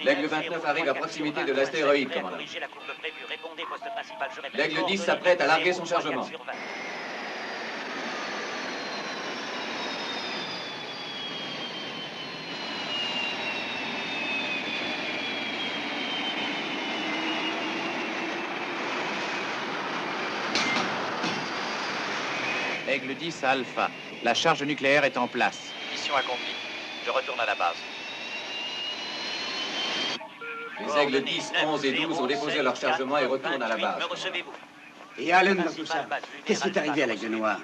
L'Aigle 29 arrive à proximité de l'astéroïde, commandant. L'Aigle 10 s'apprête à larguer son chargement. Aigle 10 à Alpha. La charge nucléaire est en place. Mission accomplie. Je retourne à la base. Les Aigles 10, 11 et 12 ont déposé leur chargement et retournent à la base. Me recevez-vous? Et Allen dans tout ça, qu'est-ce qui est arrivé à l'Aigle Noir?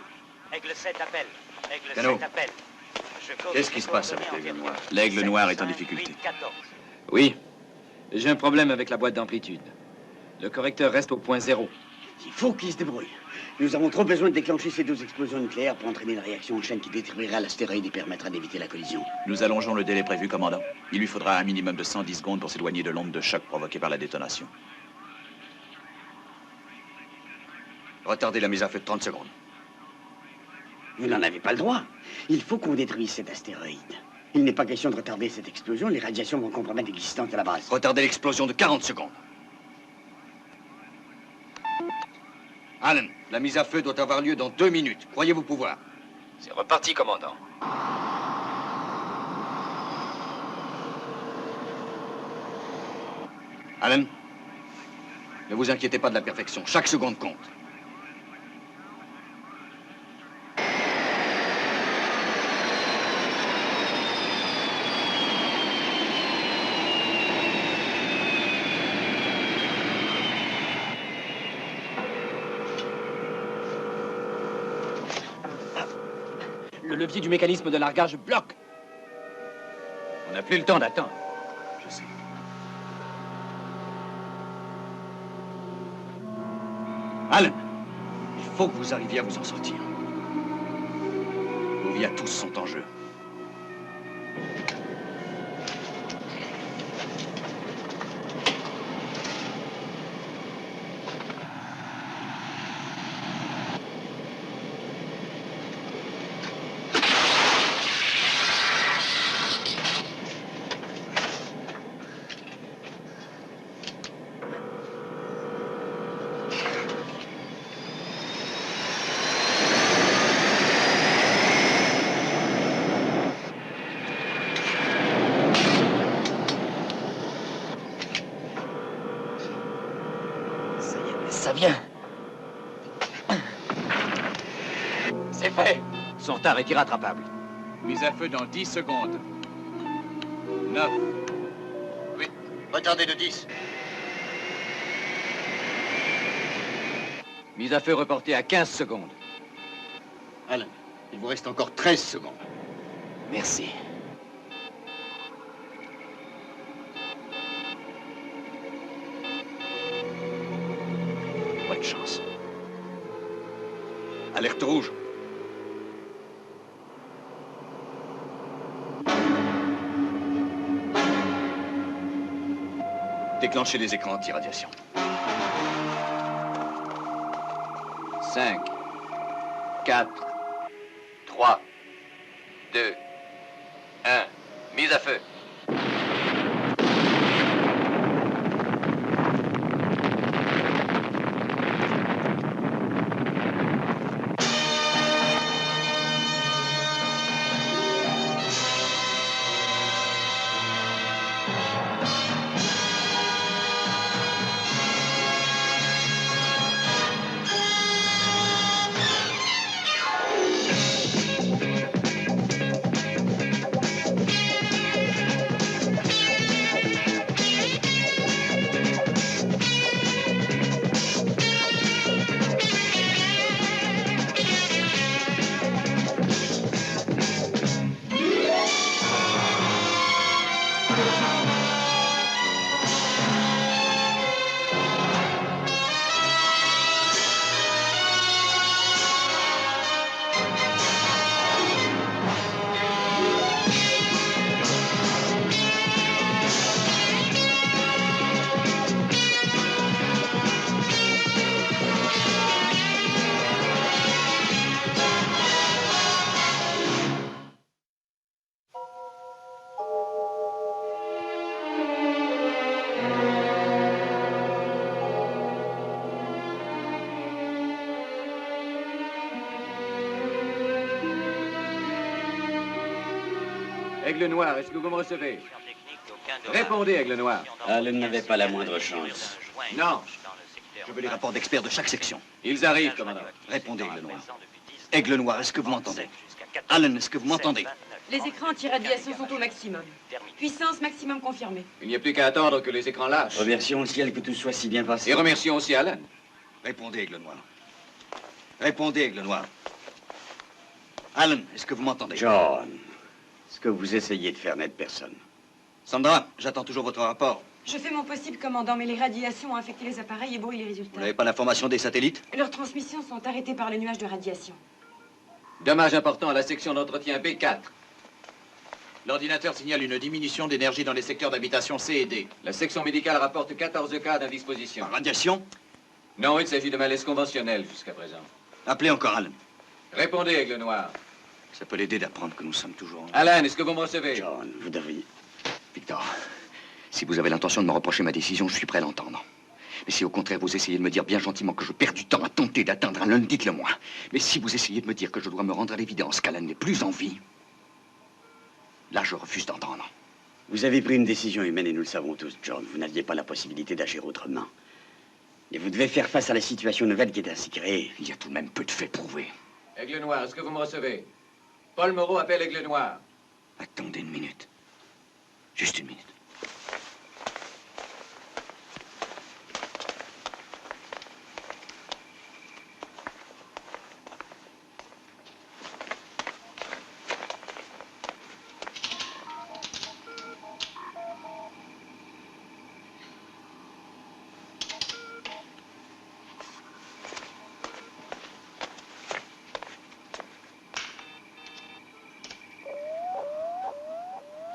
Aigle 7 appelle. Aigle Cano. 7 appelle. Qu'est-ce qui se passe avec l'Aigle Noir? L'Aigle Noir est en difficulté. 14. Oui. J'ai un problème avec la boîte d'amplitude. Le correcteur reste au point 0. Il faut qu'il se débrouille. Nous avons trop besoin de déclencher ces 2 explosions nucléaires pour entraîner une réaction en chaîne qui détruira l'astéroïde et permettra d'éviter la collision. Nous allongeons le délai prévu, commandant. Il lui faudra un minimum de 110 secondes pour s'éloigner de l'onde de choc provoquée par la détonation. Retardez la mise à feu de 30 secondes. Vous n'en avez pas le droit. Il faut qu'on détruise cet astéroïde. Il n'est pas question de retarder cette explosion. Les radiations vont compromettre l'existence de la base. Retardez l'explosion de 40 secondes. Allen, la mise à feu doit avoir lieu dans 2 minutes. Croyez-vous pouvoir? C'est reparti, commandant. Allen, ne vous inquiétez pas de la perfection. Chaque seconde compte. Le levier du mécanisme de largage bloque. On n'a plus le temps d'attendre. Je sais. Allen, il faut que vous arriviez à vous en sortir. Vos vies à tous sont en jeu. Ça vient. C'est fait. Son retard est irrattrapable. Mise à feu dans 10 secondes. 9. Retardez de 10. Mise à feu reportée à 15 secondes. Allen, il vous reste encore 13 secondes. Merci. Bonne chance. Alerte rouge. Déclenchez les écrans anti-radiation. 5, 4, 3, 2, 1. Mise à feu. Aigle Noir, est-ce que vous me recevez? Répondez, Aigle Noir. Allen n'avait pas la moindre chance. Non. Je veux les rapports d'experts de chaque section. Ils arrivent, commandant. Répondez, Aigle Noir. Aigle Noir, est-ce que vous m'entendez? Allen, est-ce que vous m'entendez? Les écrans anti-radiation sont au maximum. Puissance maximum confirmée. Il n'y a plus qu'à attendre que les écrans lâchent. Remercions le ciel que tout soit si bien passé. Et remercions aussi Alan. Répondez, Aigle Noir. Répondez, Aigle Noir. Allen, est-ce que vous m'entendez? John, ce que vous essayez de faire n'aide personne. Sandra, j'attends toujours votre rapport. Je fais mon possible, commandant, mais les radiations ont affecté les appareils et brouillent les Vous résultats. n'avez pas l'information des satellites? Leurs transmissions sont arrêtées par le nuage de radiation. Dommage important à la section d'entretien B4. L'ordinateur signale une diminution d'énergie dans les secteurs d'habitation C et D. La section médicale rapporte 14 cas d'indisposition. Par radiation? Non, il s'agit de malaise conventionnel jusqu'à présent. Appelez encore Allen. Répondez, Aigle Noir. Ça peut l'aider d'apprendre que nous sommes toujours... Alan, est-ce que vous me recevez? John, vous devriez... Victor, si vous avez l'intention de me reprocher ma décision, je suis prêt à l'entendre. Mais si au contraire vous essayez de me dire bien gentiment que je perds du temps à tenter d'atteindre Allen, dites-le moi. Mais si vous essayez de me dire que je dois me rendre à l'évidence qu'Allen n'est plus en vie, là je refuse d'entendre. Vous avez pris une décision humaine et nous le savons tous, John. Vous n'aviez pas la possibilité d'agir autrement. Et vous devez faire face à la situation nouvelle qui est ainsi créée. Il y a tout de même peu de faits prouvés. Aigle Noir, est-ce que vous me recevez? Paul Moreau appelle Aigle Noir. Attendez une minute. Juste une minute.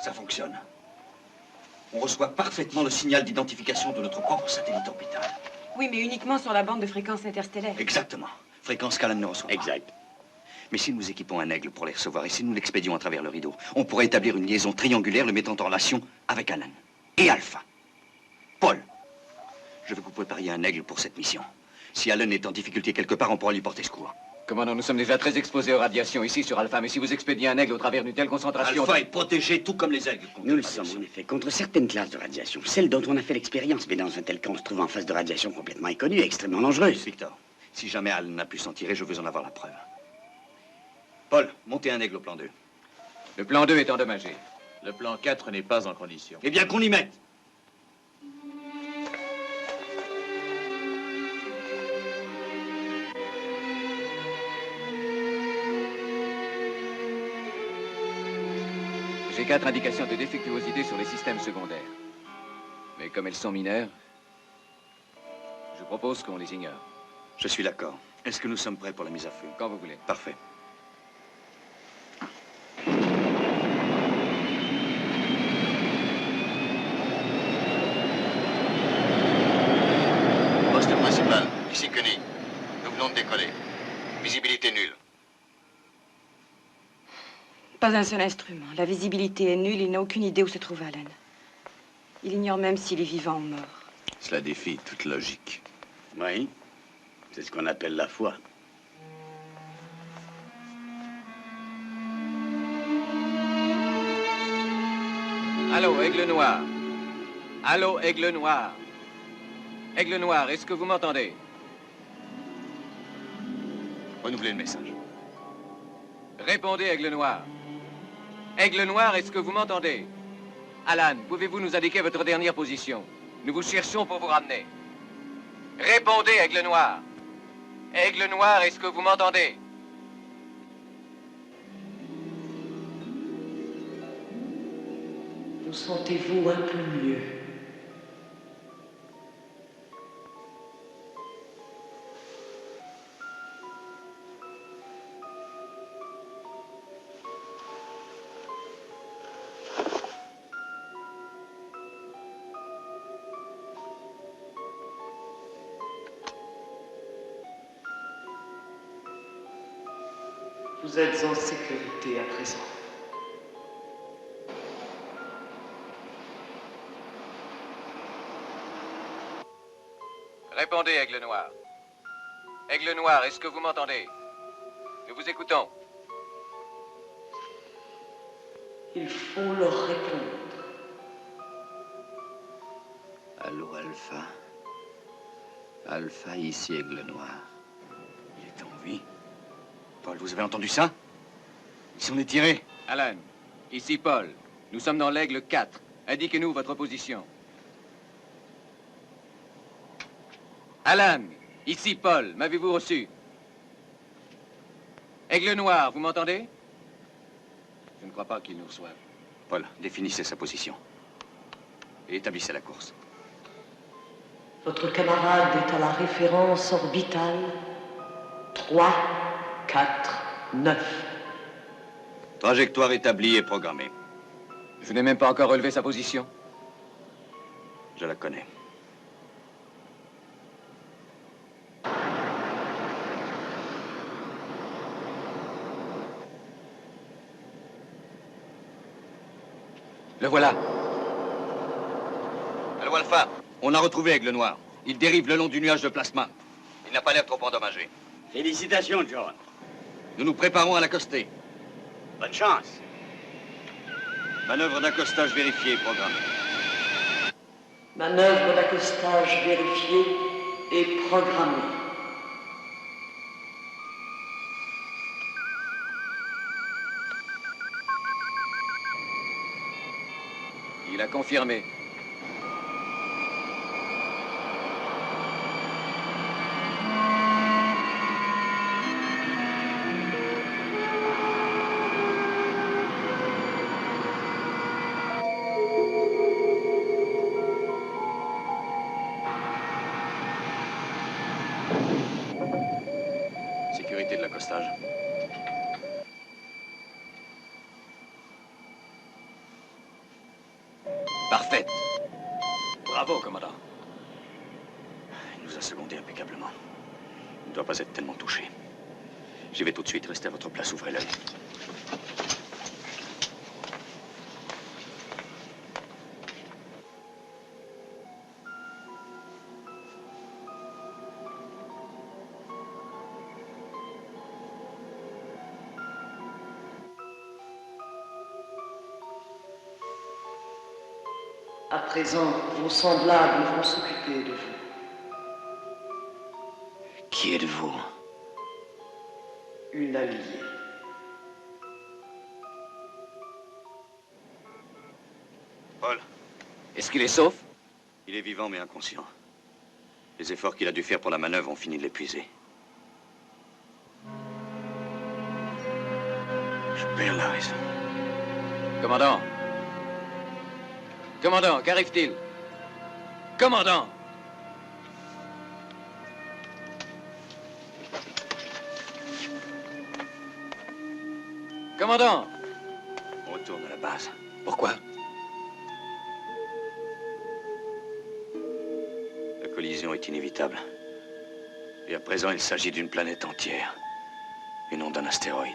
Ça fonctionne. On reçoit parfaitement le signal d'identification de notre propre satellite orbital. Oui, mais uniquement sur la bande de fréquence interstellaire. Exactement. Fréquence qu'Alan ne reçoit pas. Exact. Mais si nous équipons un aigle pour les recevoir et si nous l'expédions à travers le rideau, on pourrait établir une liaison triangulaire le mettant en relation avec Alan et Alpha. Paul, je veux que vous prépariez un aigle pour cette mission. Si Alan est en difficulté quelque part, on pourra lui porter secours. Commandant, nous sommes déjà très exposés aux radiations ici sur Alpha, mais si vous expédiez un aigle au travers d'une telle concentration... Alpha est protégé tout comme les aigles. Nous le sommes, en effet, contre certaines classes de radiation. Celles dont on a fait l'expérience, mais dans un tel cas, on se trouve en face de radiation complètement inconnue et extrêmement dangereuse. Victor, si jamais Alan n'a pu s'en tirer, je veux en avoir la preuve. Paul, montez un aigle au plan 2. Le plan 2 est endommagé. Le plan 4 n'est pas en condition. Eh bien, qu'on y mette. J'ai 4 indications de défectuosité sur les systèmes secondaires. Mais comme elles sont mineures, je propose qu'on les ignore. Je suis d'accord. Est-ce que nous sommes prêts pour la mise à feu? Quand vous voulez. Parfait. Poste principal, ici Koenig. Nous venons de décoller. Visibilité nulle. Pas un seul instrument. La visibilité est nulle. Il n'a aucune idée où se trouve Alan. Il ignore même s'il est vivant ou mort. Cela défie toute logique. Oui, c'est ce qu'on appelle la foi. Allô, Aigle Noir. Allô, Aigle Noir. Aigle Noir, est-ce que vous m'entendez? Renouvelez le message. Répondez, Aigle Noir. Aigle Noir, est-ce que vous m'entendez? Alan, pouvez-vous nous indiquer votre dernière position? Nous vous cherchons pour vous ramener. Répondez, Aigle Noir. Aigle Noir, est-ce que vous m'entendez? Vous sentez-vous un peu mieux? Vous êtes en sécurité à présent. Répondez, Aigle Noir. Aigle Noir, est-ce que vous m'entendez? Nous vous écoutons. Il faut leur répondre. Allô, Alpha. Alpha, ici Aigle Noir. Il est en vie. Paul, vous avez entendu ça? Il s'en est tiré. Alan, ici Paul. Nous sommes dans l'Aigle 4. Indiquez-nous votre position. Alan, ici Paul. M'avez-vous reçu? Aigle Noir, vous m'entendez? Je ne crois pas qu'il nous reçoive. Paul, définissez sa position. Et établissez la course. Votre camarade est à la référence orbitale 3, 4, 9. Trajectoire établie et programmée. Je n'ai même pas encore relevé sa position. Je la connais. Le voilà. Allô, Alpha. On a retrouvé Aigle Noir. Il dérive le long du nuage de plasma. Il n'a pas l'air trop endommagé. Félicitations, John. Nous nous préparons à l'accoster. Bonne chance. Manœuvre d'accostage vérifiée et programmée. Manœuvre d'accostage vérifiée et programmée. Il a confirmé. Sécurité de l'accostage. Parfaite. Bravo, commandant. Il nous a secondé impeccablement. Il ne doit pas être tellement touché. J'y vais tout de suite. Restez à votre place, ouvrez l'œil. À présent, vos semblables vont s'occuper de vous. Qui êtes-vous? Une alliée. Paul. Est-ce qu'il est sauf? Il est vivant mais inconscient. Les efforts qu'il a dû faire pour la manœuvre ont fini de l'épuiser. Je perds la raison. Commandant. Commandant, qu'arrive-t-il? Commandant! Commandant! On retourne à la base. Pourquoi? La collision est inévitable. Et à présent, il s'agit d'une planète entière. Et non d'un astéroïde.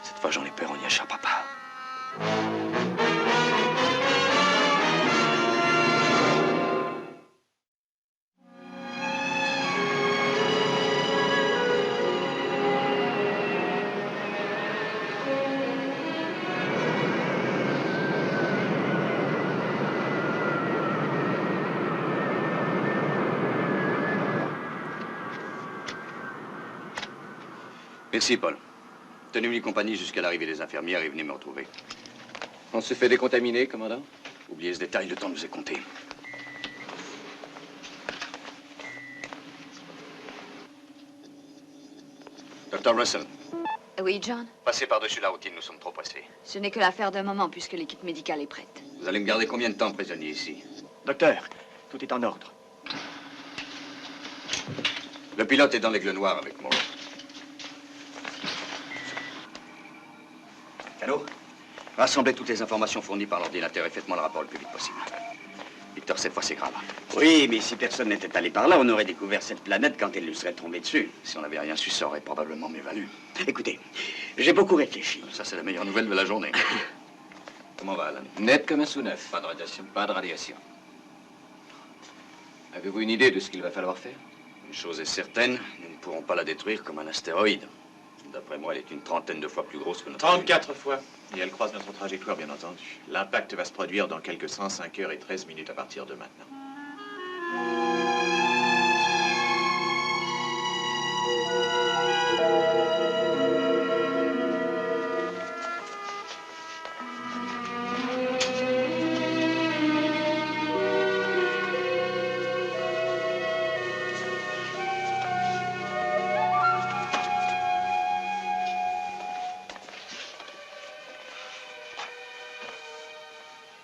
Cette fois, j'en ai peur, on n'y échappera pas. Merci, Paul. Tenez-lui compagnie jusqu'à l'arrivée des infirmières et venez me retrouver. On se fait décontaminer, commandant? Oubliez ce détail, le temps nous est compté. Dr. Russell, Oui, John? passez par-dessus la routine, nous sommes trop pressés. Ce n'est que l'affaire d'un moment puisque l'équipe médicale est prête. Vous allez me garder combien de temps prisonnier ici? Docteur, tout est en ordre. Le pilote est dans l'Aigle Noir avec moi. Allô? Rassemblez toutes les informations fournies par l'ordinateur et faites-moi le rapport le plus vite possible. Victor, cette fois, c'est grave. Oui, mais si personne n'était allé par là, on aurait découvert cette planète quand elle lui serait tombée dessus. Si on n'avait rien su, ça aurait probablement mieux valu. Écoutez, j'ai beaucoup réfléchi. Ça, c'est la meilleure nouvelle de la journée. Comment va, Alan? Net comme un sous-neuf. Pas de radiation. Pas de radiation. Avez-vous une idée de ce qu'il va falloir faire? Une chose est certaine, nous ne pourrons pas la détruire comme un astéroïde. D'après moi, elle est une trentaine de fois plus grosse que notre 34 fois. Et elle croise notre trajectoire, bien entendu. L'impact va se produire dans quelques 105 heures et 13 minutes à partir de maintenant.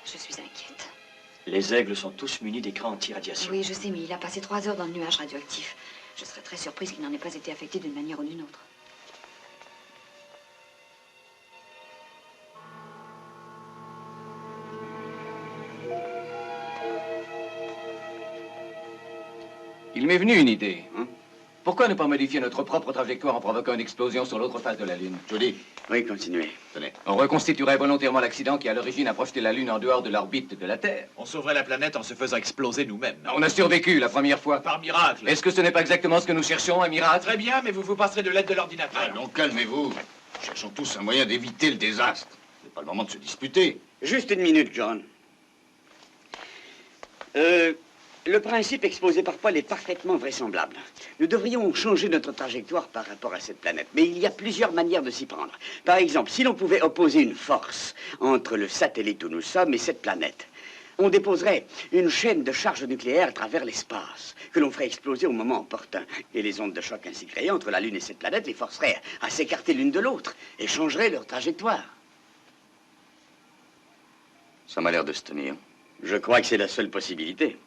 Je suis inquiète. Les aigles sont tous munis d'écrans anti-radiation. Oui, je sais, mais il a passé 3 heures dans le nuage radioactif. Je serais très surprise qu'il n'en ait pas été affecté d'une manière ou d'une autre. Il m'est venu une idée. Pourquoi ne pas modifier notre propre trajectoire en provoquant une explosion sur l'autre face de la Lune? Jody. Oui, continuez. Tenez. On reconstituerait volontairement l'accident qui, à l'origine, a projeté la Lune en dehors de l'orbite de la Terre. On sauverait la planète en se faisant exploser nous-mêmes. On a survécu la première fois. Par miracle. Est-ce que ce n'est pas exactement ce que nous cherchons, un miracle? Très bien, mais vous vous passerez de l'aide de l'ordinateur. Ah, donc calmez-vous. Cherchons tous un moyen d'éviter le désastre. C'est pas le moment de se disputer. Juste une minute, John. Le principe exposé par Paul est parfaitement vraisemblable. Nous devrions changer notre trajectoire par rapport à cette planète. Mais il y a plusieurs manières de s'y prendre. Par exemple, si l'on pouvait opposer une force entre le satellite où nous sommes et cette planète, on déposerait une chaîne de charges nucléaires à travers l'espace, que l'on ferait exploser au moment opportun. Et les ondes de choc ainsi créées entre la Lune et cette planète les forceraient à s'écarter l'une de l'autre et changeraient leur trajectoire. Ça m'a l'air de se tenir. Je crois que c'est la seule possibilité.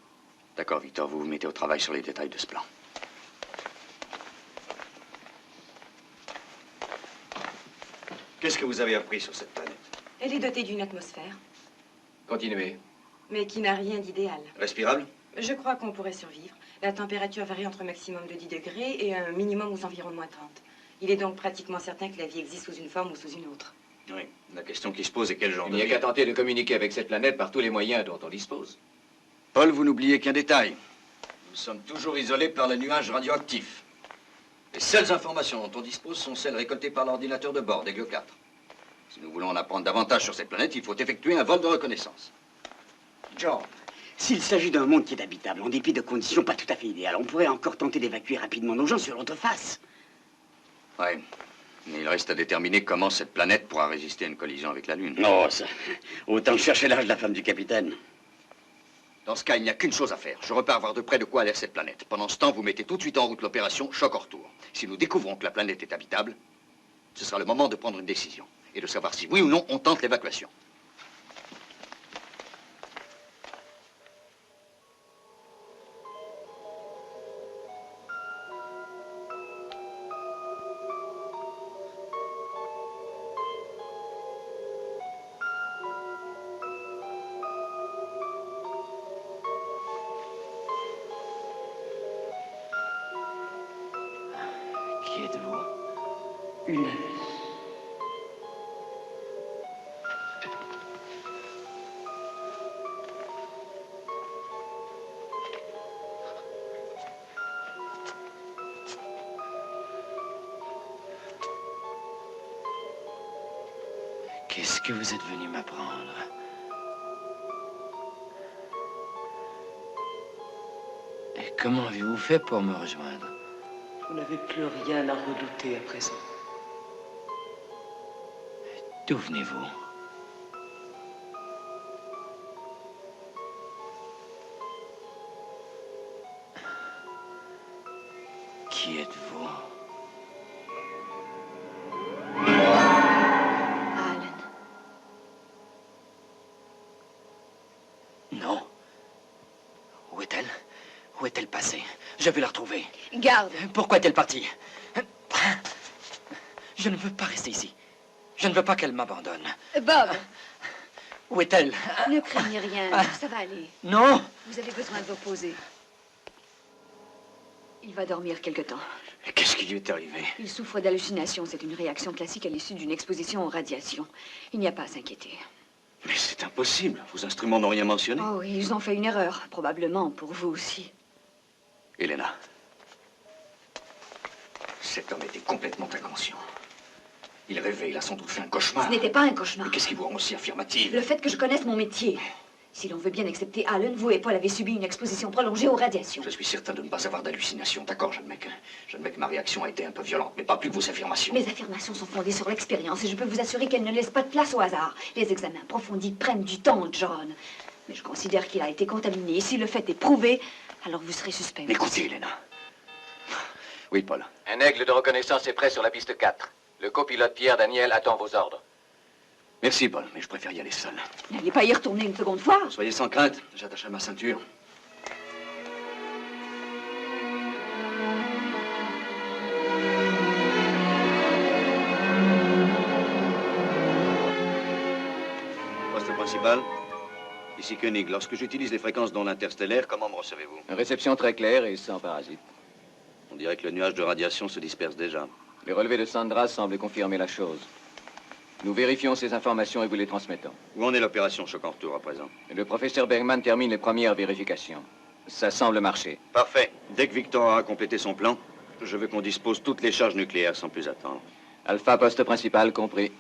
D'accord, Victor, vous vous mettez au travail sur les détails de ce plan. Qu'est-ce que vous avez appris sur cette planète? Elle est dotée d'une atmosphère, Continuez. mais qui n'a rien d'idéal. Respirable? Je crois qu'on pourrait survivre. La température varie entre un maximum de 10 degrés et un minimum aux environs de -30. Il est donc pratiquement certain que la vie existe sous une forme ou sous une autre. Oui. La question qui se pose est quel genre Il de n'y a vie? qu'à tenter de communiquer avec cette planète par tous les moyens dont on dispose. Paul, vous n'oubliez qu'un détail. Nous sommes toujours isolés par le nuage radioactif. Les seules informations dont on dispose sont celles récoltées par l'ordinateur de bord d'Aigle 4. Si nous voulons en apprendre davantage sur cette planète, il faut effectuer un vol de reconnaissance. John, s'il s'agit d'un monde qui est habitable, en dépit de conditions pas tout à fait idéales, on pourrait encore tenter d'évacuer rapidement nos gens sur l'autre face. Oui. Mais il reste à déterminer comment cette planète pourra résister à une collision avec la Lune. Non, ça... Autant chercher l'âge de la femme du capitaine. Dans ce cas, il n'y a qu'une chose à faire. Je repars voir de près de quoi a l'air cette planète. Pendant ce temps, vous mettez tout de suite en route l'opération Choc au retour. Si nous découvrons que la planète est habitable, ce sera le moment de prendre une décision et de savoir si oui ou non on tente l'évacuation. Qui êtes-vous? Une amie. Qu'est-ce que vous êtes venu m'apprendre? Et comment avez-vous fait pour me rejoindre? Vous n'avez plus rien à redouter à présent. D'où venez-vous? Qui êtes-vous? Alan. Non. Où est-elle? Où est-elle passée? Je vais la retrouver. Garde. Pourquoi est-elle partie? Je ne veux pas rester ici. Je ne veux pas qu'elle m'abandonne. Bob. Où est-elle? Ne craignez rien, ça va aller. Non. Vous avez besoin de vous reposer. Il va dormir quelque temps. Qu'est-ce qui lui est arrivé? Il souffre d'hallucinations. C'est une réaction classique à l'issue d'une exposition aux radiations. Il n'y a pas à s'inquiéter. Mais c'est impossible. Vos instruments n'ont rien mentionné. Oh oui, ils ont fait une erreur. Probablement pour vous aussi. Elena. Cet homme était complètement inconscient. Il rêvait, il a sans doute fait un cauchemar. Ce n'était pas un cauchemar. Mais qu'est-ce qui vous rend aussi affirmative? Le fait que je connaisse mon métier. Si l'on veut bien accepter Allen, vous et Paul avez subi une exposition prolongée aux radiations. Je suis certain de ne pas avoir d'hallucination. D'accord, j'admets que ma réaction a été un peu violente, mais pas plus que vos affirmations. Mes affirmations sont fondées sur l'expérience et je peux vous assurer qu'elles ne laissent pas de place au hasard. Les examens approfondis prennent du temps, John. Mais je considère qu'il a été contaminé. Et si le fait est prouvé, alors vous serez suspect. Écoutez, Elena. Oui, Paul. Un aigle de reconnaissance est prêt sur la piste 4. Le copilote Pierre Daniel attend vos ordres. Merci, Paul, mais je préfère y aller seul. N'allez pas y retourner une seconde fois. Soyez sans crainte, j'attacherai ma ceinture. Poste principal. Ici Koenig. Lorsque j'utilise les fréquences d'ondes interstellaires, comment me recevez-vous? Réception très claire et sans parasite. On dirait que le nuage de radiation se disperse déjà. Les relevés de Sandra semblent confirmer la chose. Nous vérifions ces informations et vous les transmettons. Où en est l'opération Choc en retour à présent? Le professeur Bergman termine les premières vérifications. Ça semble marcher. Parfait. Dès que Victor aura complété son plan, je veux qu'on dispose toutes les charges nucléaires sans plus attendre. Alpha, poste principal, compris.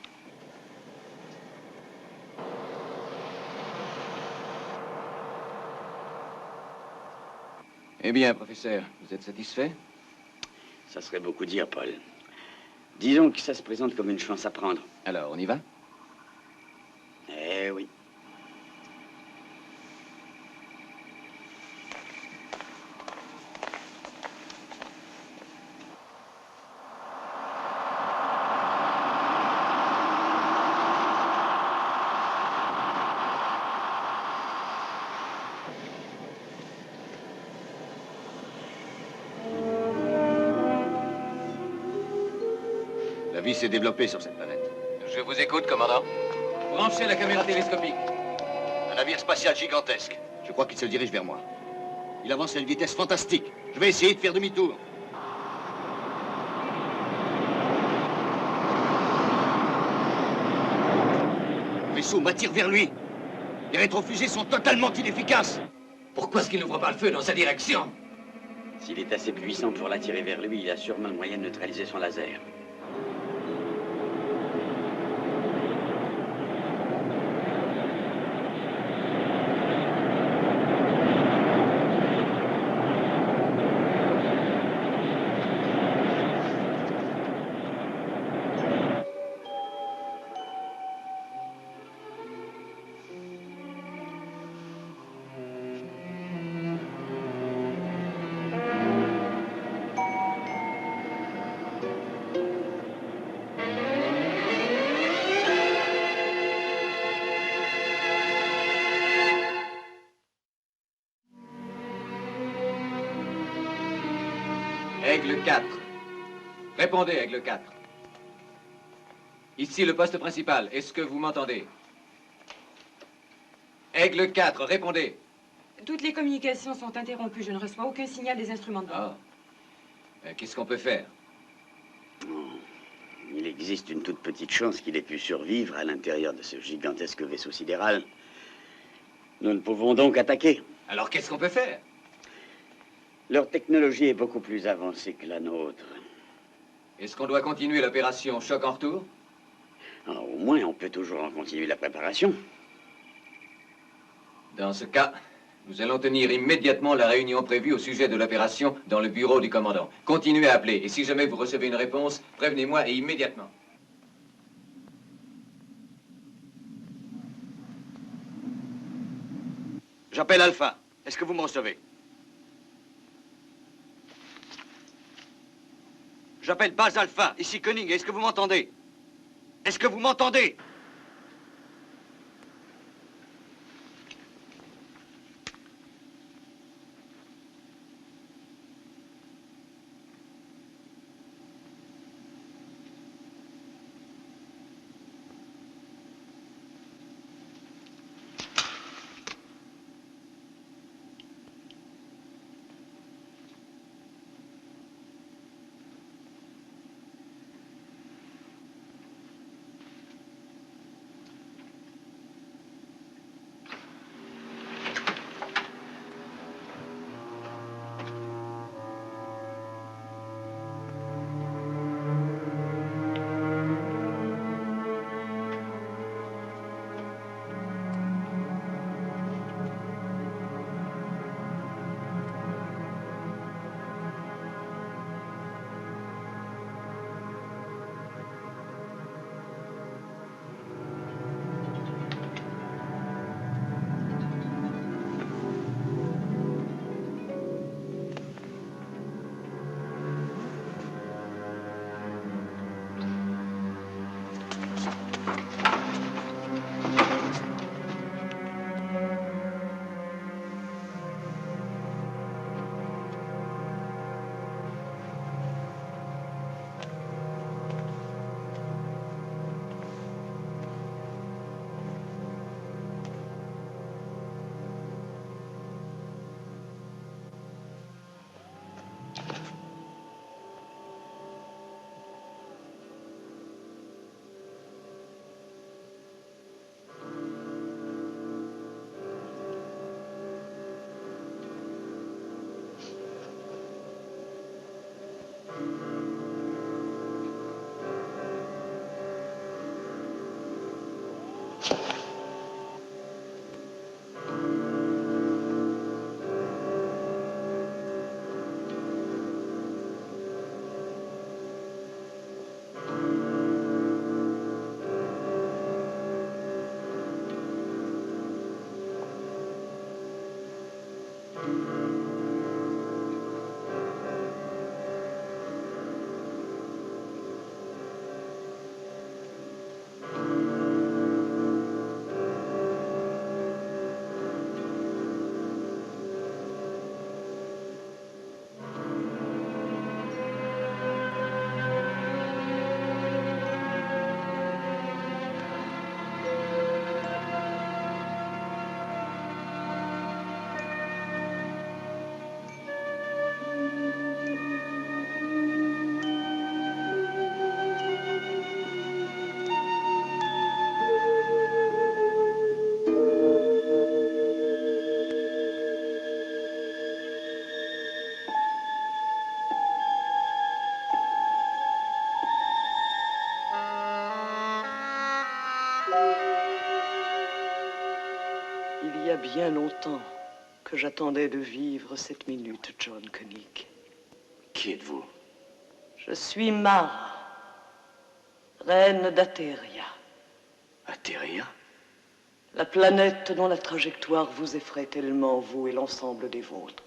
Eh bien, professeur, vous êtes satisfait? Ça serait beaucoup dire, Paul. Disons que ça se présente comme une chance à prendre. Alors, on y va? Eh oui. La vie s'est développée sur cette planète. Je vous écoute, commandant. Branchez la caméra télescopique. Un navire spatial gigantesque. Je crois qu'il se dirige vers moi. Il avance à une vitesse fantastique. Je vais essayer de faire demi-tour. Le vaisseau m'attire vers lui. Les rétrofusées sont totalement inefficaces. Pourquoi est-ce qu'il n'ouvre pas le feu dans sa direction? S'il est assez puissant pour l'attirer vers lui, il a sûrement le moyen de neutraliser son laser. Aigle 4. Répondez, Aigle 4. Ici le poste principal. Est-ce que vous m'entendez? Aigle 4, répondez. Toutes les communications sont interrompues. Je ne reçois aucun signal des instruments de bord. Qu'est-ce qu'on peut faire? Il existe une toute petite chance qu'il ait pu survivre à l'intérieur de ce gigantesque vaisseau sidéral. Nous ne pouvons donc attaquer. Alors qu'est-ce qu'on peut faire? Leur technologie est beaucoup plus avancée que la nôtre. Est-ce qu'on doit continuer l'opération Choc en retour? Alors, au moins, on peut toujours en continuer la préparation. Dans ce cas, nous allons tenir immédiatement la réunion prévue au sujet de l'opération dans le bureau du commandant. Continuez à appeler, et si jamais vous recevez une réponse, prévenez-moi et immédiatement. J'appelle Alpha. Est-ce que vous me recevez? J'appelle base Alpha. Ici Koenig. Est-ce que vous m'entendez? Est-ce que vous m'entendez? y a bien longtemps que j'attendais de vivre cette minute, John Koenig. Qui êtes-vous? Je suis Mara, reine d'Ateria. Ateria? La planète dont la trajectoire vous effraie tellement, vous et l'ensemble des vôtres.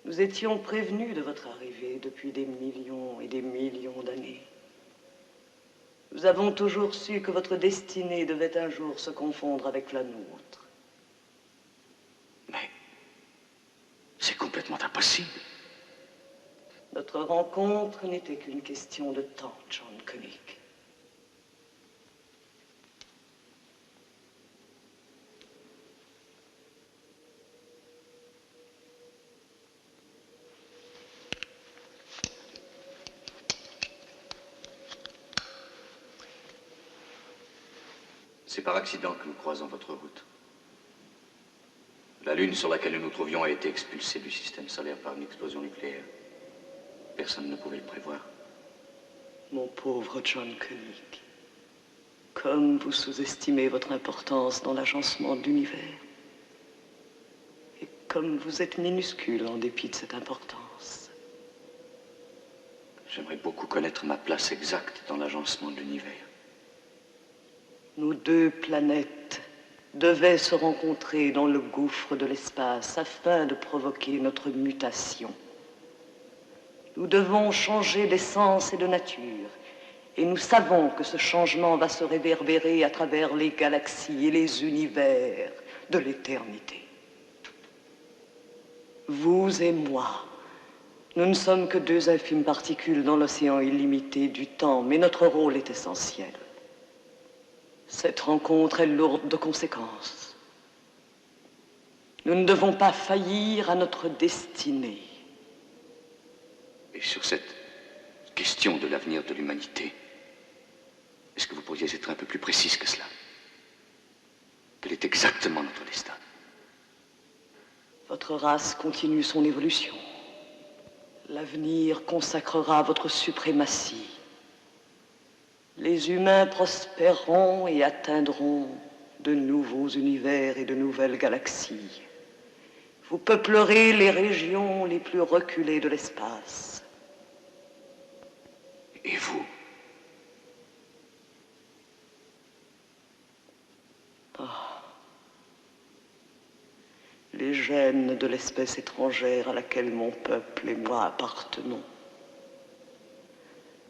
Nous étions prévenus de votre arrivée depuis des millions et des millions d'années. Nous avons toujours su que votre destinée devait un jour se confondre avec la nôtre. Mais c'est complètement impossible. Notre rencontre n'était qu'une question de temps, John Koenig. C'est par accident que nous croisons votre route. La Lune sur laquelle nous nous trouvions a été expulsée du système solaire par une explosion nucléaire. Personne ne pouvait le prévoir. Mon pauvre John Koenig, comme vous sous-estimez votre importance dans l'agencement de l'univers. Et comme vous êtes minuscule en dépit de cette importance. J'aimerais beaucoup connaître ma place exacte dans l'agencement de l'univers. Nos deux planètes devaient se rencontrer dans le gouffre de l'espace afin de provoquer notre mutation. Nous devons changer d'essence et de nature. Et nous savons que ce changement va se réverbérer à travers les galaxies et les univers de l'éternité. Vous et moi, nous ne sommes que deux infimes particules dans l'océan illimité du temps, mais notre rôle est essentiel. Cette rencontre est lourde de conséquences. Nous ne devons pas faillir à notre destinée. Et sur cette question de l'avenir de l'humanité, est-ce que vous pourriez être un peu plus précise que cela? Quel est exactement notre destin? Votre race continue son évolution. L'avenir consacrera votre suprématie. Les humains prospéreront et atteindront de nouveaux univers et de nouvelles galaxies. Vous peuplerez les régions les plus reculées de l'espace. Et vous? Oh. Les gènes de l'espèce étrangère à laquelle mon peuple et moi appartenons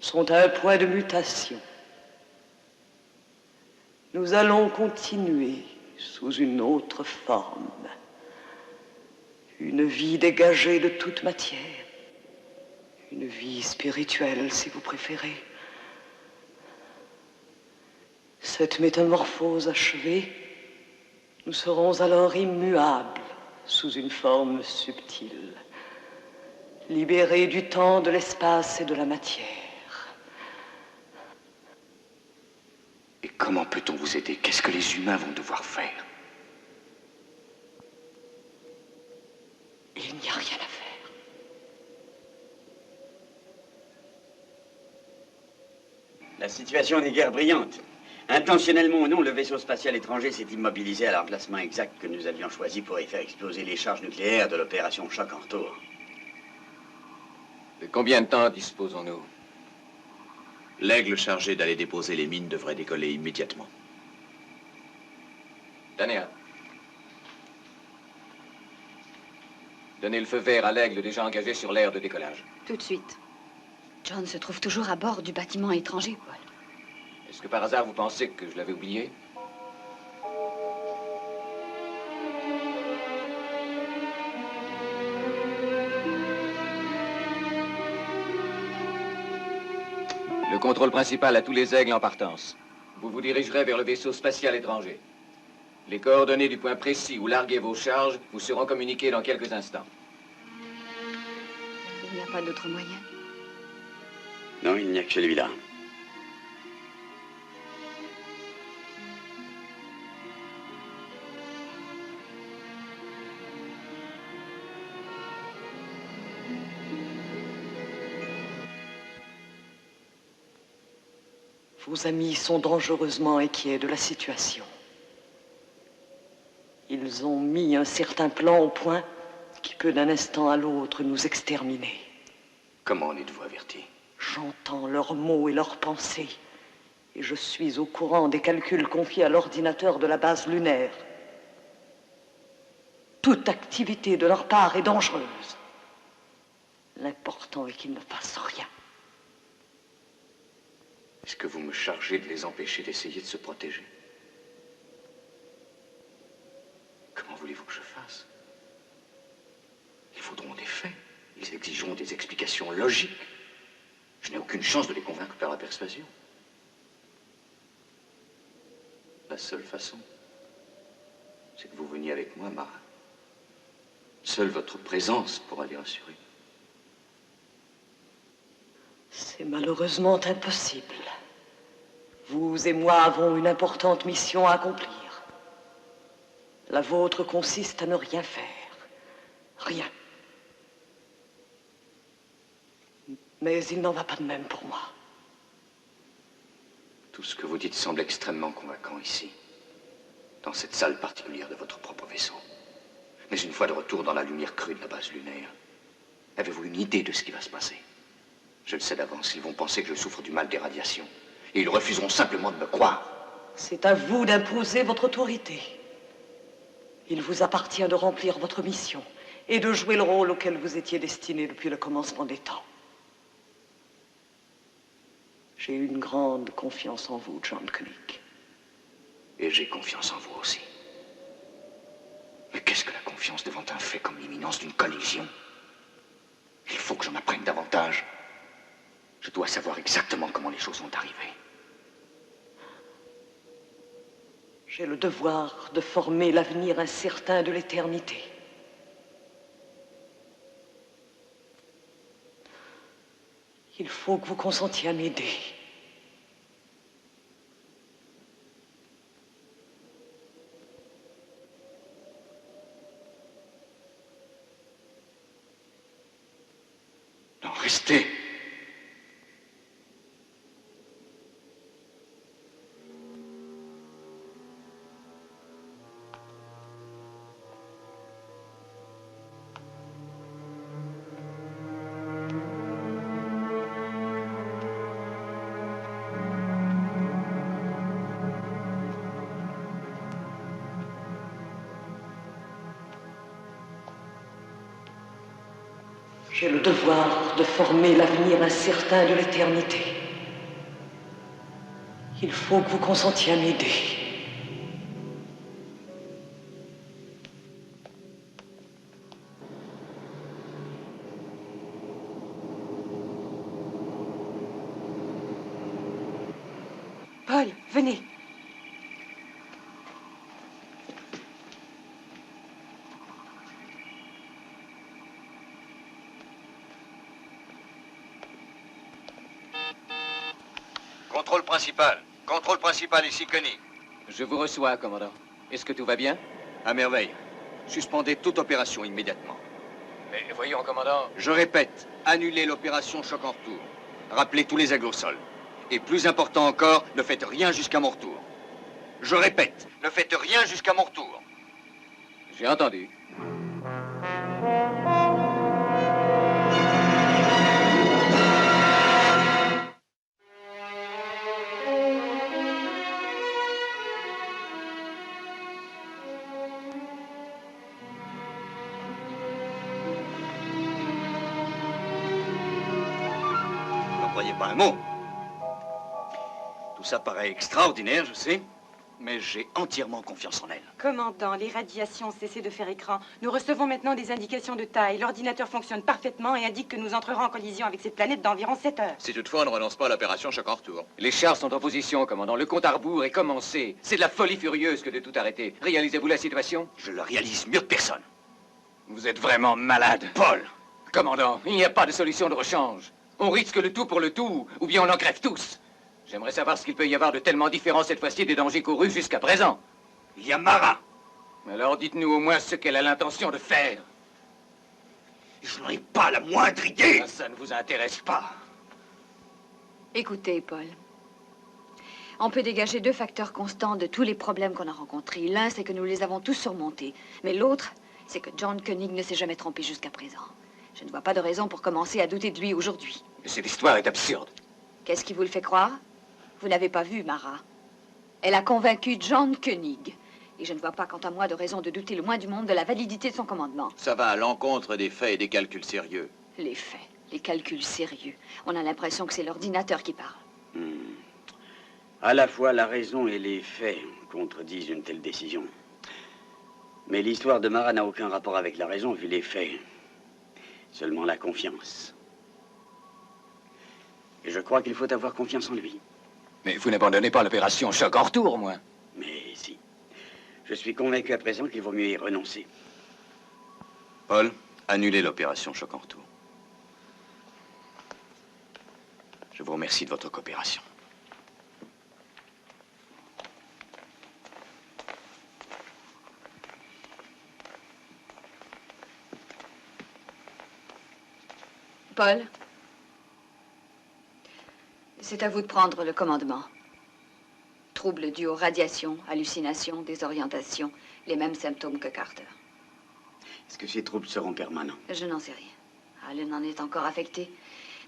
sont à un point de mutation. Nous allons continuer sous une autre forme, une vie dégagée de toute matière, une vie spirituelle si vous préférez. Cette métamorphose achevée, nous serons alors immuables sous une forme subtile, libérés du temps, de l'espace et de la matière. Et comment peut-on vous aider? Qu'est-ce que les humains vont devoir faire? Il n'y a rien à faire. La situation n'est guère brillante. Intentionnellement ou non, le vaisseau spatial étranger s'est immobilisé à l'emplacement exact que nous avions choisi pour y faire exploser les charges nucléaires de l'opération Choc en retour. De combien de temps disposons-nous? L'aigle chargé d'aller déposer les mines devrait décoller immédiatement. Dania. Donnez le feu vert à l'aigle déjà engagé sur l'aire de décollage. Tout de suite. John se trouve toujours à bord du bâtiment étranger, Paul. Est-ce que par hasard vous pensez que je l'avais oublié? Le contrôle principal à tous les aigles en partance. Vous vous dirigerez vers le vaisseau spatial étranger. Les coordonnées du point précis où larguer vos charges vous seront communiquées dans quelques instants. Il n'y a pas d'autre moyen? Non, il n'y a que celui-là. Vos amis sont dangereusement inquiets de la situation. Ils ont mis un certain plan au point qui peut d'un instant à l'autre nous exterminer. Comment en êtes-vous averti? J'entends leurs mots et leurs pensées. Et je suis au courant des calculs confiés à l'ordinateur de la base lunaire. Toute activité de leur part est dangereuse. L'important est qu'ils ne fassent rien. Est-ce que vous me chargez de les empêcher d'essayer de se protéger? Comment voulez-vous que je fasse? Ils voudront des faits. Ils exigeront des explications logiques. Je n'ai aucune chance de les convaincre par la persuasion. La seule façon, c'est que vous veniez avec moi, Mara. Seule votre présence pourra les rassurer. C'est malheureusement impossible. Vous et moi avons une importante mission à accomplir. La vôtre consiste à ne rien faire. Rien. Mais il n'en va pas de même pour moi. Tout ce que vous dites semble extrêmement convaincant ici, dans cette salle particulière de votre propre vaisseau. Mais une fois de retour dans la lumière crue de la base lunaire, avez-vous une idée de ce qui va se passer? Je le sais d'avance, ils vont penser que je souffre du mal des radiations. Et ils refuseront simplement de me croire. C'est à vous d'imposer votre autorité. Il vous appartient de remplir votre mission et de jouer le rôle auquel vous étiez destiné depuis le commencement des temps. J'ai une grande confiance en vous, John Koenig. Et j'ai confiance en vous aussi. Mais qu'est-ce que la confiance devant un fait comme l'imminence d'une collision? Il faut que j'en apprenne davantage. Je dois savoir exactement comment les choses vont arriver. J'ai le devoir de former l'avenir incertain de l'éternité. Il faut que vous consentiez à m'aider. Non, restez. J'ai le devoir de former l'avenir incertain de l'éternité. Il faut que vous consentiez à m'aider. Paul, venez. Contrôle principal ici, Koenig. Je vous reçois, commandant. Est-ce que tout va bien? À merveille. Suspendez toute opération immédiatement. Mais voyons, commandant... Je répète, annulez l'opération choc en retour. Rappelez tous les agrosol. Et plus important encore, ne faites rien jusqu'à mon retour. Je répète, ne faites rien jusqu'à mon retour. J'ai entendu. Pas un mot. Tout ça paraît extraordinaire, je sais, mais j'ai entièrement confiance en elle. Commandant, les radiations ont cessé de faire écran. Nous recevons maintenant des indications de taille. L'ordinateur fonctionne parfaitement et indique que nous entrerons en collision avec cette planète d'environ 7 heures. Si toutefois on ne renonce pas à l'opération choc en retour. Les chars sont en position, commandant. Le compte à rebours est commencé. C'est de la folie furieuse que de tout arrêter. Réalisez-vous la situation? Je le réalise mieux que personne. Vous êtes vraiment malade. Paul! Commandant, il n'y a pas de solution de rechange. On risque le tout pour le tout, ou bien on en crève tous. J'aimerais savoir ce qu'il peut y avoir de tellement différent cette fois-ci des dangers courus jusqu'à présent. Il y a Mara. Alors dites-nous au moins ce qu'elle a l'intention de faire. Je n'en ai pas la moindre idée. Ça ne vous intéresse pas. Écoutez, Paul. On peut dégager 2 facteurs constants de tous les problèmes qu'on a rencontrés. L'un, c'est que nous les avons tous surmontés. Mais l'autre, c'est que John Koenig ne s'est jamais trompé jusqu'à présent. Je ne vois pas de raison pour commencer à douter de lui aujourd'hui. Mais cette histoire est absurde. Qu'est-ce qui vous le fait croire? Vous n'avez pas vu, Mara. Elle a convaincu John Koenig. Et je ne vois pas, quant à moi, de raison de douter le moins du monde de la validité de son commandement. Ça va à l'encontre des faits et des calculs sérieux. Les faits, les calculs sérieux. On a l'impression que c'est l'ordinateur qui parle. À la fois, la raison et les faits contredisent une telle décision. Mais l'histoire de Mara n'a aucun rapport avec la raison, vu les faits. Seulement la confiance. Et je crois qu'il faut avoir confiance en lui. Mais vous n'abandonnez pas l'opération Choc en retour, au moins. Mais si. Je suis convaincu à présent qu'il vaut mieux y renoncer. Paul, annulez l'opération Choc en retour. Je vous remercie de votre coopération. Paul, c'est à vous de prendre le commandement. Troubles dus aux radiations, hallucinations, désorientations, les mêmes symptômes que Carter. Est-ce que ces troubles seront permanents? Je n'en sais rien. Allen en est encore affecté.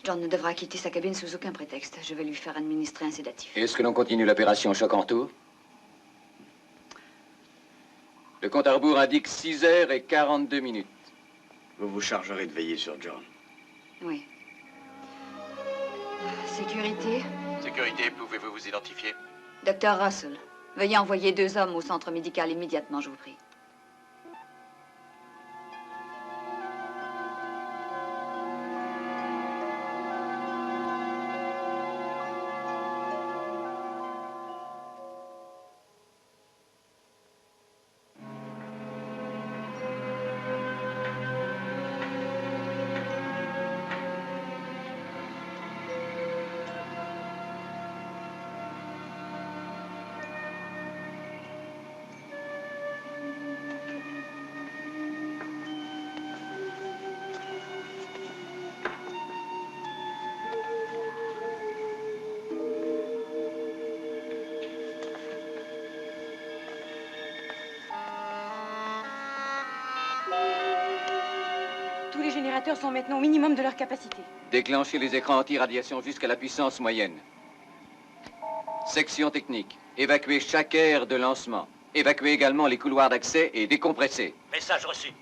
John ne devra quitter sa cabine sous aucun prétexte. Je vais lui faire administrer un sédatif. Est-ce que l'on continue l'opération Choc en retour? Le compte à rebours indique 6h42. Vous vous chargerez de veiller sur John. Oui. Sécurité. Sécurité, pouvez-vous vous identifier? Docteur Russell, veuillez envoyer 2 hommes au centre médical immédiatement, je vous prie. Tous les générateurs sont maintenant au minimum de leur capacité. Déclenchez les écrans anti-radiation jusqu'à la puissance moyenne. Section technique. Évacuez chaque aire de lancement. Évacuez également les couloirs d'accès et décompressez. Message reçu.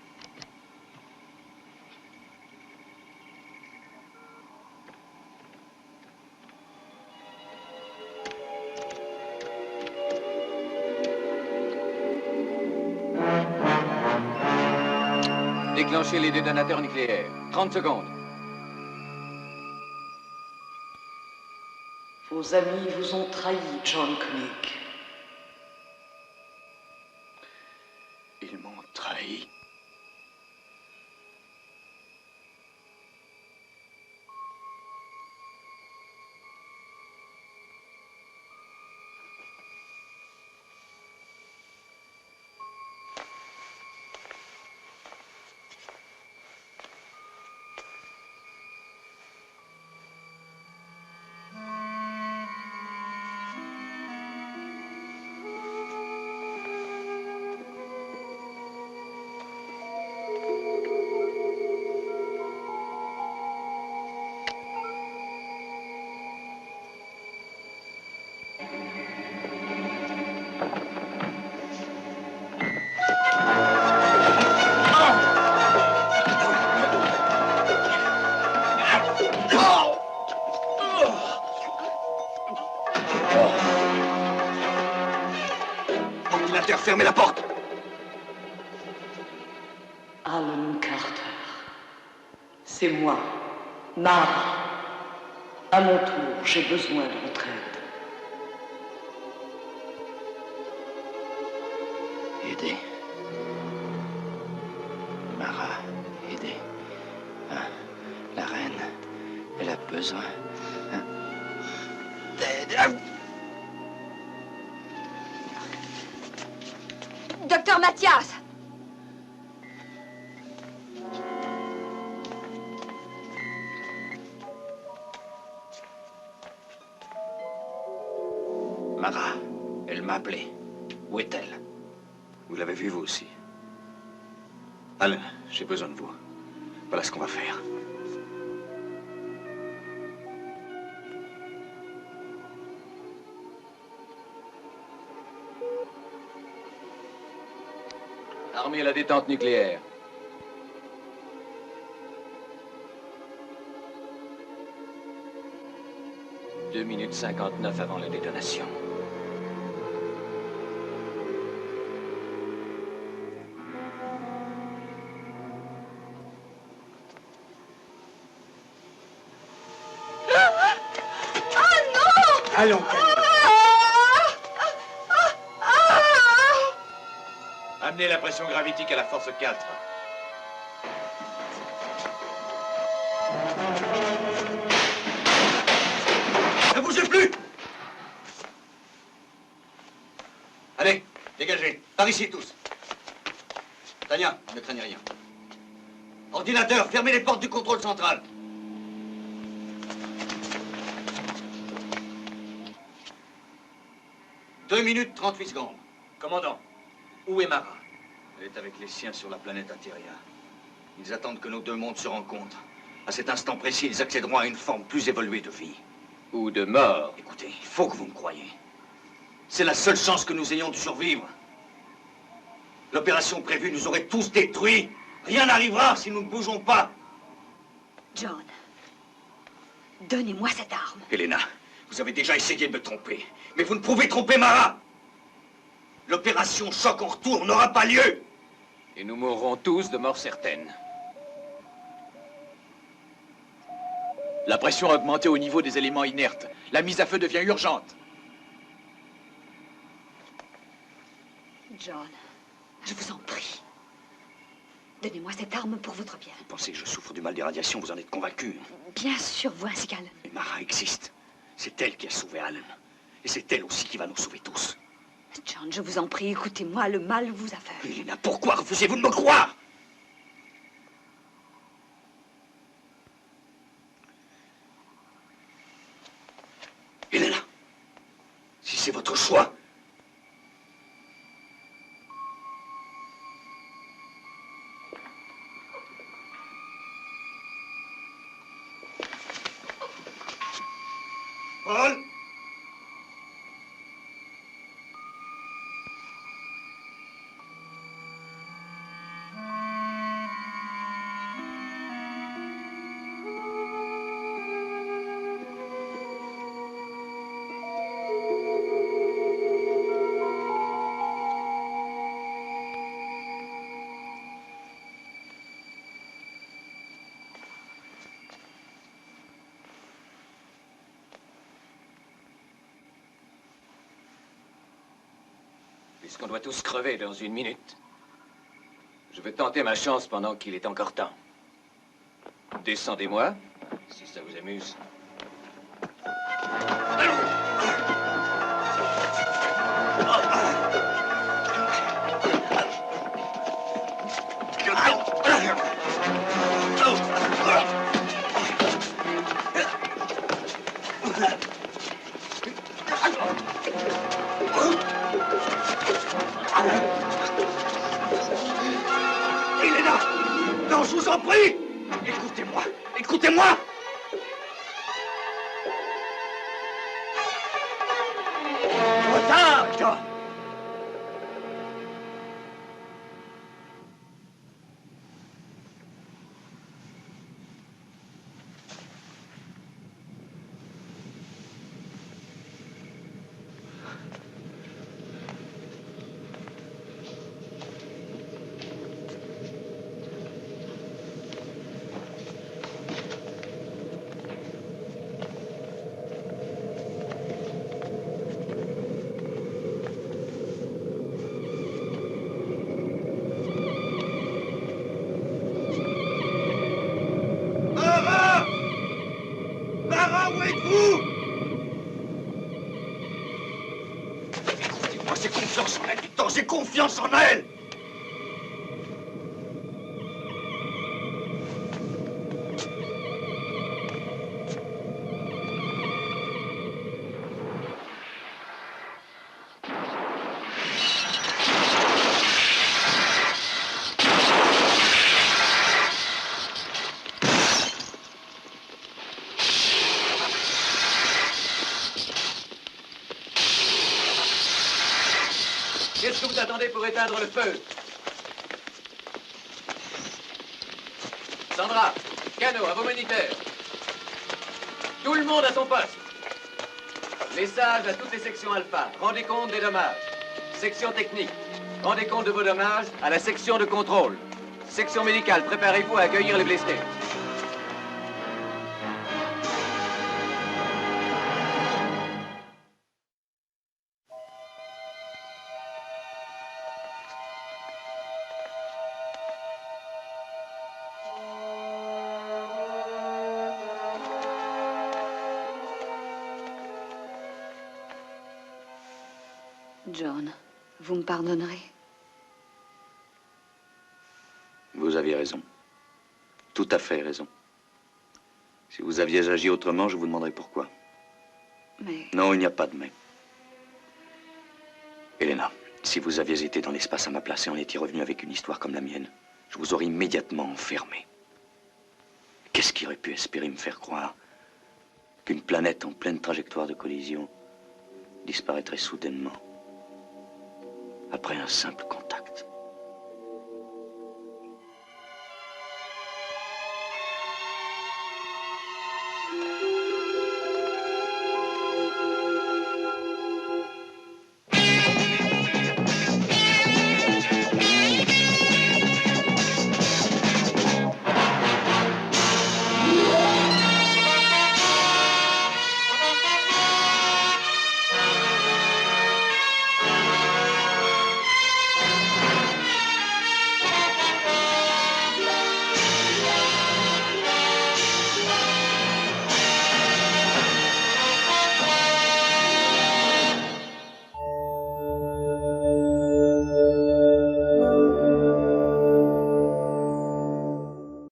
Déclenchez les détonateurs nucléaires. 30 secondes. Vos amis vous ont trahi, John Koenig. Ils m'ont trahi. Fermez la porte! Alan Carter. C'est moi, Mara. À mon tour, j'ai besoin de votre aide. Aidez. Mara, aidez. Hein? La reine, elle a besoin d'aide. Docteur Mathias! Mara, elle m'a appelé. Où est-elle? Vous l'avez vu, vous aussi. Alan, j'ai besoin de vous. Voilà ce qu'on va faire. Armez la détente nucléaire. « 2 minutes 59 avant la détonation. Allons, Amenez la pression gravitique à la force 4. Ne bougez plus! Allez, dégagez. Par ici, tous. Tania, ne craignez rien. Ordinateur, fermez les portes du contrôle central. « 2 minutes 38 secondes. Commandant, où est Mara? Elle est avec les siens sur la planète Ateria. Ils attendent que nos deux mondes se rencontrent. À cet instant précis, ils accéderont à une forme plus évoluée de vie. Ou de mort. Écoutez, il faut que vous me croyiez. C'est la seule chance que nous ayons de survivre. L'opération prévue nous aurait tous détruits. Rien n'arrivera si nous ne bougeons pas. John, donnez-moi cette arme. Helena, vous avez déjà essayé de me tromper. Mais vous ne pouvez tromper Mara. L'opération choc en retour n'aura pas lieu. Et nous mourrons tous de mort certaine. La pression a augmenté au niveau des éléments inertes. La mise à feu devient urgente. John, je vous en prie. Donnez-moi cette arme pour votre bien. Vous pensez que je souffre du mal des radiations, vous en êtes convaincu? Bien sûr, vous ainsi qu'Alan. Mais Mara existe. C'est elle qui a sauvé Alan. Et c'est elle aussi qui va nous sauver tous. John, je vous en prie, écoutez-moi, le mal vous aveugle. Helena, pourquoi refusez-vous de me croire? Helena, si c'est votre choix... Paul? Puisqu'on doit tous crever dans 1 minute, je vais tenter ma chance pendant qu'il est encore temps. Descendez-moi, si ça vous amuse. Helena! Non, je vous en prie! Écoutez-moi! Écoutez-moi! Retard, John! Où êtes-vous? Écoutez-moi, j'ai confiance en elle, Victor, j'ai confiance en elle! Qu'est-ce que vous attendez pour éteindre le feu? Sandra, Cano, à vos moniteurs. Tout le monde à son poste. Message à toutes les sections alpha. Rendez compte des dommages. Section technique. Rendez compte de vos dommages à la section de contrôle. Section médicale, préparez-vous à accueillir les blessés. John, vous me pardonnerez? Vous aviez raison. Tout à fait raison. Si vous aviez agi autrement, je vous demanderais pourquoi. Mais... Non, il n'y a pas de mais. Elena, si vous aviez été dans l'espace à ma place et en étiez revenu avec une histoire comme la mienne, je vous aurais immédiatement enfermé. Qu'est-ce qui aurait pu espérer me faire croire qu'une planète en pleine trajectoire de collision disparaîtrait soudainement après un simple contact?